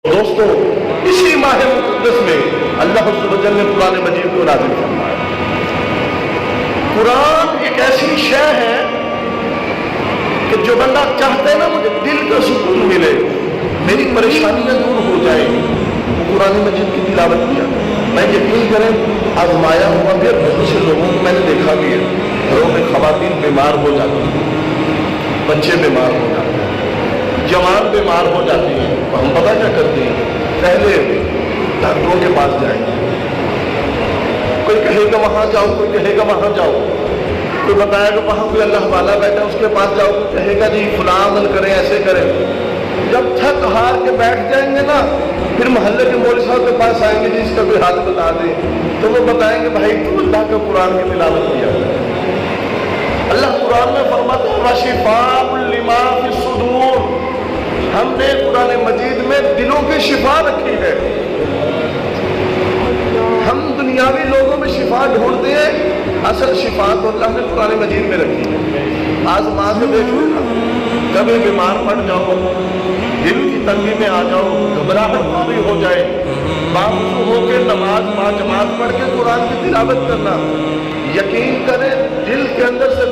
دوستو اسی ماہ مقدس میں اللہ عز و جل نے قرآن مجید کو نازل فرمایا۔ قرآن ایک ایسی شے ہے کہ جو بندہ چاہتا ہے نا مجھے دل کا سکون ملے، میری پریشانیاں دور ہو جائیں، وہ قرآن مجید کی تلاوت کیا۔ میں یقین کریں آزمایا ہوا بھی بہت سے لوگوں کو میں نے دیکھا بھی ہے، گھروں میں خواتین بیمار ہو جاتی ہیں، بچے بیمار ہو جاتے ہیں، جوان بیمار ہو جاتی ہیں، ہم پتہ کیا کرتے ہیں، پہلے ڈاکٹروں کے پاس جائیں گے، کوئی کہے گا وہاں جاؤ، کوئی کہے گا وہاں جاؤ، کوئی بتائے گا وہاں کوئی اللہ والا بیٹھا اس کے پاس جاؤ، کوئی کہے گا جی فلاں عمل کریں ایسے کریں۔ جب تھک ہار کے بیٹھ جائیں گے نا، پھر محلے کے مولوی صاحب کے پاس آئیں گے جی اس کا کوئی حال بتا دیں، تو وہ بتائیں گے بھائی تو اللہ کا قرآن کی تلاوت کیا۔ اللہ قرآن میں فرماتا ہے وَشِفَاءٌ لِمَا فِي الصُّدُورِ، ہم نے قرآن مجید میں دلوں کی شفا رکھی ہے۔ ہم دنیاوی لوگوں میں شفا ڈھونڈتے ہیں، اصل شفا تو اللہ نے قرآن مجید میں رکھی ہے۔ آزما کے دیکھو نا، کبھی بیمار پڑ جاؤ، دل کی تنگی میں آ جاؤ، گھبراہٹ بھی ہو جائے، باوضو ہو کے نماز با جماعت پڑھ کے قرآن کی تلاوت کرنا، یقین کریں دل کے اندر سے